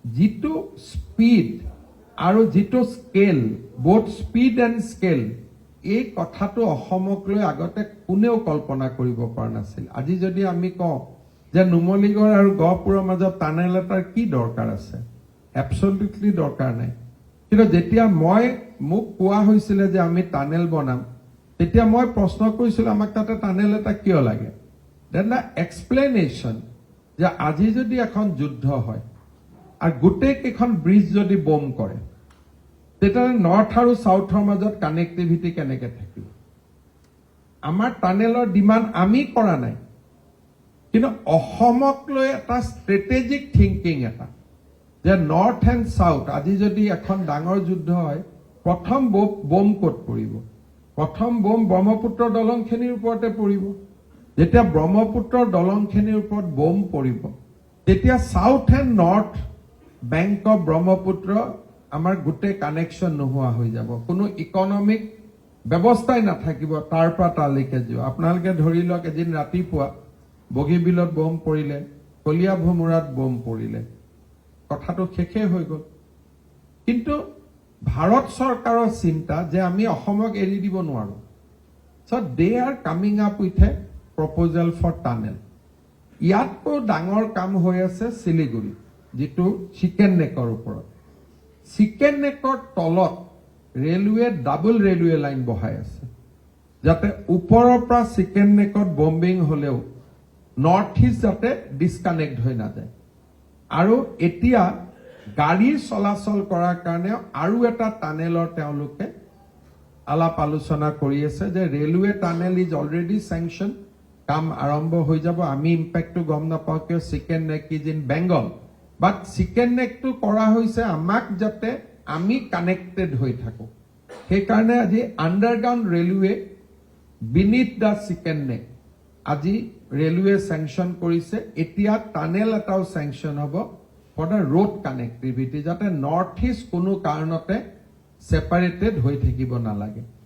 যিটো স্পীড আৰু যিটো scale, both speed and scale, এই কথাটো অসমক লৈ আগতে কোনেও কল্পনা কৰিব পৰা নাছিল। আজি যদি আমি কওঁ যে নুমলীগড় আৰু গহপুৰৰ মাজত টানেল এটাৰ কি দৰকাৰ আছে, এবছলিউটলি দৰকাৰ নাই। কিন্তু যেতিয়া মোক কোৱা হৈছিলে যে আমি টানেল বনাম, তেতিয়া মই প্ৰশ্ন কৰিছিলো আমাক তাতে টানেল এটা কিয় লাগে। দেন দ্য এক্সপ্লেনেশ্যন যে আজি যদি এখন যুদ্ধ হয় আৰু গোটেই কেইখন ব্ৰিজ যদি বম কৰে, তেতিয়াহ'লে নৰ্থ আৰু চাউথৰ মাজত কানেক্টিভিটি কেনেকে থাকিব। আমাৰ টানেলৰ ডিমাণ্ড আমি কৰা নাই, কিন্তু অসমক লৈ এটা ষ্ট্ৰেটেজিক থিংকিং এটা যে নৰ্থ এণ্ড চাউথ আজি যদি এখন ডাঙৰ যুদ্ধ হয়, প্ৰথম বম ক'ত পৰিব? প্ৰথম বম ব্ৰহ্মপুত্ৰ দলংখিনিৰ ওপৰতে পৰিব। যেতিয়া ব্ৰহ্মপুত্ৰৰ দলংখিনিৰ ওপৰত বম পৰিব, তেতিয়া south and north bank of Brahmaputra আমাৰ গোটেই কানেকশ্যন নোহোৱা হৈ যাব। কোনো ইকনমিক ব্যৱস্থাই নাথাকিব তাৰ পৰা তালৈকে যোৱা। আপোনালোকে ধৰি লওক এদিন ৰাতিপুৱা বগীবিলত বম পৰিলে, কলীয়া ভোমোৰাত বম পৰিলে, কথাটো শেষেই হৈ গ'ল। কিন্তু ভাৰত চৰকাৰৰ চিন্তা যে আমি অসমক এৰি দিব নোৱাৰো। So' they are coming up with a proposal for tunnel. ইয়াতকৈ ডাঙৰ কাম হৈ আছে শিলিগুৰি, যিটো চিকেন নেকৰ ওপৰত। চিকেন নেকৰ তলত ৰেলৱে ডাবল ৰেলৱে লাইন বহাই আছে, যাতে ওপৰৰ পৰা চিকেন নেকত বম্বিং হলেও নৰ্থ ইষ্ট যাতে ডিছকানেক্ট হৈ নাযায়। আৰু এতিয়া গাড়ী চলাচল কৰাৰ কাৰণে আৰু এটা টানেলৰ তেওঁলোকে আলাপ আলোচনা কৰি আছে যে railway tunnel is already sanctioned, কাম আৰম্ভ হৈ যাব। আমি ইম্পেক্টটো গম নাপাওঁ কিয়, chicken neck is in Bengal, but chicken নেকটো কৰা হৈছে আমাক যাতে আমি কানেক্টেড হৈ থাকো। সেইকাৰণে আজি underground railway beneath the chicken neck আজি ৰেলৱে চেংচন কৰিছে। এতিয়া টানেল এটাও চেংচন হ'ব ফৰ দ্য ৰোড কানেক্টিভিটি, যাতে নৰ্থ ইষ্ট কোনো কাৰণতে ছেপাৰেটেড হৈ থাকিব নালাগে।